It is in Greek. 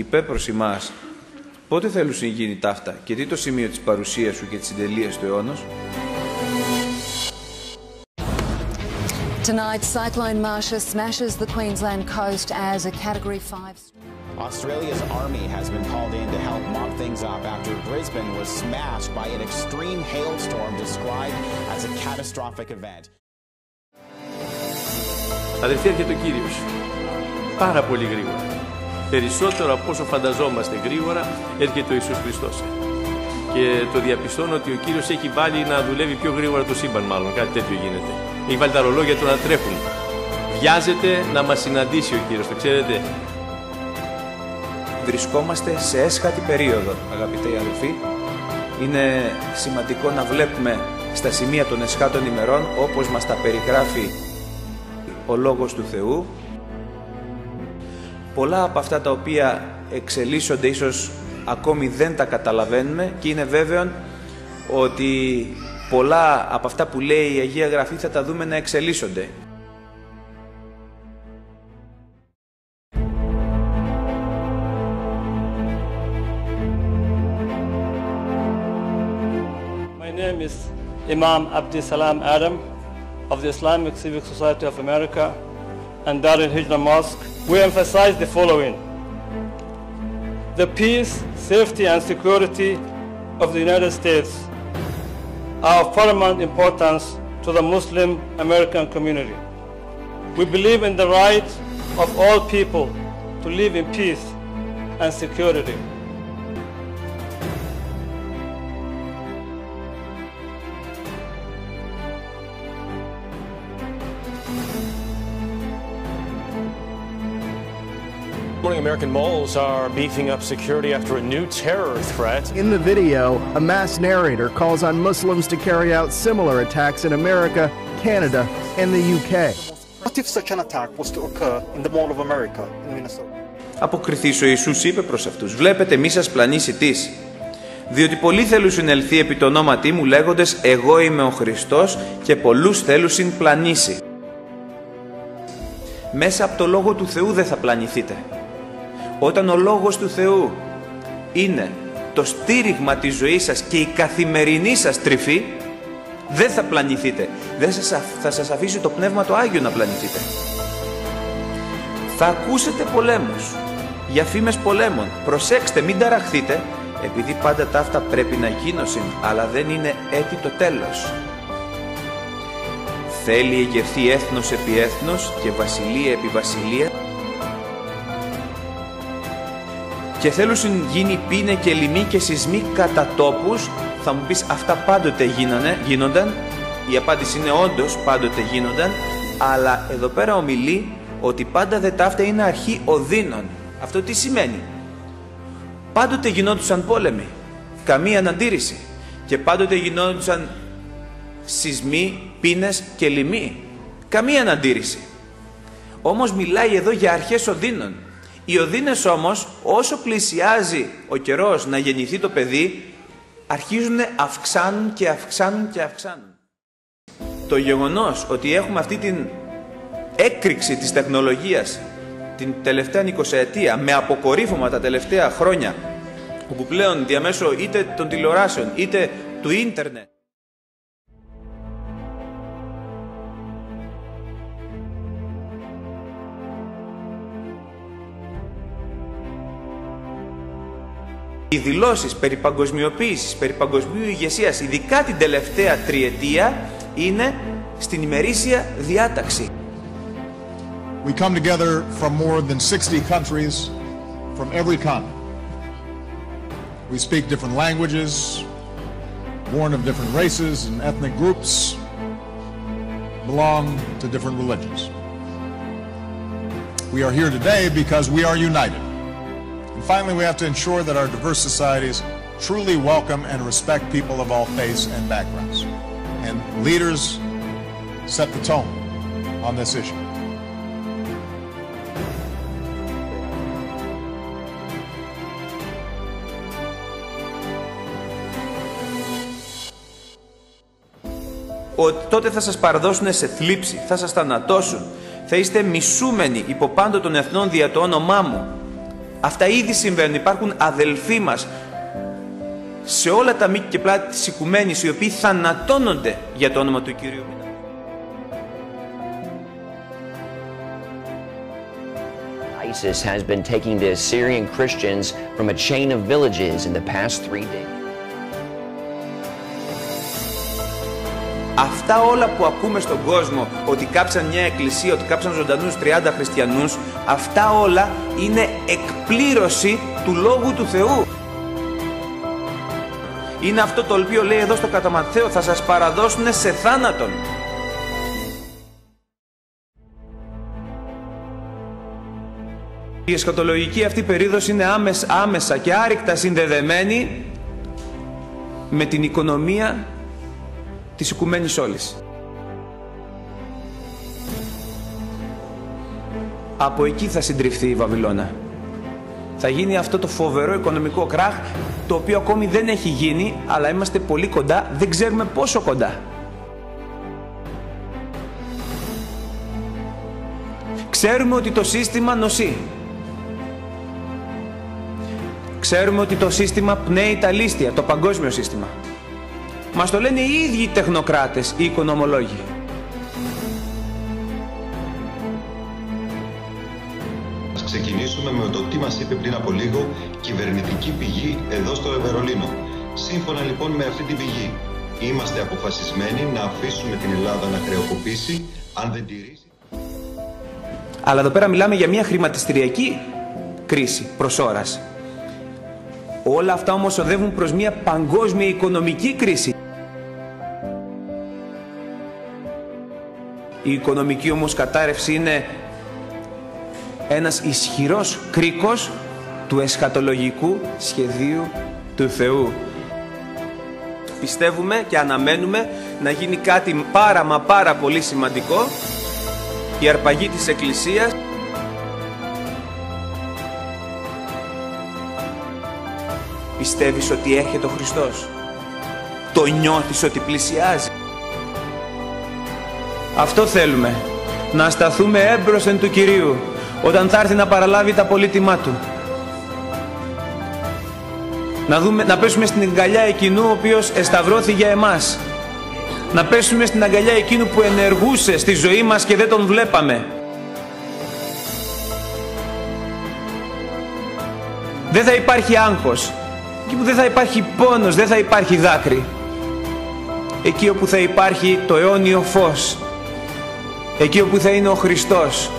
είπε προς εμάς, πότε θέλουν να γίνει ταύτα και τι το σημείο της παρουσίας σου και της συντελείας του αιώνος? Tonight, Cyclone Marsha smashes the Queensland coast as a Category 5. Australia's army has been called in to help mop things up after Brisbane was smashed by an extreme hailstorm described as a catastrophic event. Αδελφοί, έρχεται ο Κύριος. Πάρα πολύ γρήγορα. Περισσότερο από όσο φανταζόμαστε γρήγορα έρχεται ο Ιησούς Χριστός. Και το διαπιστώνω ότι ο Κύριος έχει βάλει να δουλεύει πιο γρήγορα το σύμπαν, μάλλον κάτι τέτοιο γίνεται. Έχει βάλει τα ρολόγια του να τρέχουν. Βιάζεται να μας συναντήσει ο Κύριος, το ξέρετε. Βρισκόμαστε σε έσχατη περίοδο, αγαπητοί αδελφοί. Είναι σημαντικό να βλέπουμε στα σημεία των εσχάτων ημερών, όπως μας τα περιγράφει ο Λόγος του Θεού, πολλά από αυτά τα οποία εξελίσσονται ίσως ακόμη δεν τα καταλαβαίνουμε και είναι βέβαιο ότι πολλά από αυτά που λέει η Αγία Γραφή θα τα δούμε να εξελίσσονται. My name is Imam Abdi Salam Adam of the Islamic Civic Society of America and Darul Hijra Mosque. We emphasize the following: the peace, safety and security of the United States are of paramount importance to the Muslim American community. We believe in the right of all people to live in peace and security. American malls are beefing up security after a new terror threat. In the video, a mass narrator calls on Muslims to carry out similar attacks in America, Canada, and the UK. What if such an attack was to occur in the Mall of America in Minnesota? Αποκριθείς ο Ιησούς είπε προς αυτούς, βλέπετε μη σας πλανήσει τις. Διότι πολλοί θέλουσιν ελθεί επί το ονόματί μου λέγοντες εγώ είμαι ο Χριστός και πολλούς θέλουσιν πλανήσει. Μέσα από το Λόγο του Θεού δεν θα πλανηθείτε. Όταν ο Λόγος του Θεού είναι το στήριγμα της ζωής σας και η καθημερινή σας τρυφή, δεν θα πλανηθείτε. Δεν θα σας αφήσει το Πνεύμα το Άγιο να πλανηθείτε. Θα ακούσετε πολέμους, για φήμες πολέμων. Προσέξτε, μην ταραχθείτε, επειδή πάντα τα αυτά πρέπει να γίνωσιν, αλλά δεν είναι έτη το τέλος. Θέλει εγερθεί έθνος επί έθνος και βασιλεία επί βασιλεία. Και θέλουν γίνει πίνε και λοιμοί και σεισμοί κατά τόπους. Θα μου πεις αυτά πάντοτε γίνονταν. Η απάντηση είναι όντως πάντοτε γίνονταν. Αλλά εδώ πέρα ομιλεί ότι πάντα δε ταύτα είναι αρχή οδύνων. Αυτό τι σημαίνει? Πάντοτε γινόντουσαν πόλεμοι, καμία αναντήρηση. Και πάντοτε γινόντουσαν σεισμοί, πίνες και λοιμοί, καμία αναντήρηση. Όμως μιλάει εδώ για αρχές οδύνων. Οι οδύνες όμως, όσο πλησιάζει ο καιρός να γεννηθεί το παιδί, αρχίζουν αυξάνουν και αυξάνουν και αυξάνουν. Το γεγονός ότι έχουμε αυτή την έκρηξη της τεχνολογίας την τελευταία 20ετία με αποκορύφωμα τα τελευταία χρόνια, όπου πλέον διαμέσω είτε των τηλεοράσεων είτε του ίντερνετ οι δηλώσεις περί παγκοσμιοποίησης, περί παγκοσμίου ηγεσίας, ειδικά την τελευταία τριετία, είναι στην ημερήσια διάταξη. We come together from more than 60 countries from every continent. We speak different languages, born of different races and ethnic groups, belong to different religions. We are here today because we are united. And finally, we have to ensure that our diverse societies truly welcome and respect people of all faiths and backgrounds. And leaders set the tone on this issue. Τότε θα σας παραδώσουν σε θλίψη, θα σας θανατώσουν, θα είστε μισούμενοι υπό πάντο των εθνών δια το όνομά μου. Αυτά ήδη συμβαίνουν. Υπάρχουν αδελφοί μας σε όλα τα μήκη και πλάτη της οικουμένης, οι οποίοι θανατώνονται για το όνομα του Κυρίου. ISIS has been taking the Syrian Christians from a chain of villages in the past 3 days. Αυτά όλα που ακούμε στον κόσμο, ότι κάψαν μια εκκλησία, ότι κάψαν ζωντανούς 30 χριστιανούς, αυτά όλα είναι εκπλήρωση του Λόγου του Θεού. Είναι αυτό το οποίο λέει εδώ στο κατά Ματθαίο, θα σας παραδώσουν σε θάνατον. Η εσχατολογική αυτή περίοδος είναι άμεσα και άρρηκτα συνδεδεμένη με την οικονομία της οικουμένης όλης. Από εκεί θα συντριφθεί η Βαβυλώνα. Θα γίνει αυτό το φοβερό οικονομικό κράχ, το οποίο ακόμη δεν έχει γίνει, αλλά είμαστε πολύ κοντά, δεν ξέρουμε πόσο κοντά. Ξέρουμε ότι το σύστημα νοσεί. Ξέρουμε ότι το σύστημα πνέει τα λίστια, το παγκόσμιο σύστημα. Μας το λένε οι ίδιοι τεχνοκράτες, οι οικονομολόγοι. Ας ξεκινήσουμε με το τι μας είπε πριν από λίγο κυβερνητική πηγή εδώ στο Βερολίνο. Σύμφωνα λοιπόν με αυτή την πηγή, είμαστε αποφασισμένοι να αφήσουμε την Ελλάδα να χρεοκοπήσει αν δεν τηρήσει. Αλλά εδώ πέρα μιλάμε για μια χρηματιστηριακή κρίση προς ώρας. Όλα αυτά όμως οδεύουν προς μια παγκόσμια οικονομική κρίση. Η οικονομική όμως κατάρρευση είναι ένας ισχυρός κρίκος του εσχατολογικού σχεδίου του Θεού. Πιστεύουμε και αναμένουμε να γίνει κάτι πάρα πολύ σημαντικό, η αρπαγή της Εκκλησίας. Πιστεύεις ότι έρχεται ο Χριστός? Το νιώθεις ότι πλησιάζει? Αυτό θέλουμε. Να σταθούμε έμπροσθεν του Κυρίου όταν θα έρθει να παραλάβει τα πολύτιμά Του. Να πέσουμε στην αγκαλιά εκείνου ο οποίος εσταυρώθη για εμάς. Να πέσουμε στην αγκαλιά εκείνου που ενεργούσε στη ζωή μας και δεν τον βλέπαμε. Δεν θα υπάρχει άγχος. Εκεί που δεν θα υπάρχει πόνος, δεν θα υπάρχει δάκρυ. Εκεί όπου θα υπάρχει το αιώνιο φως. Εκεί όπου θα είναι ο Χριστός.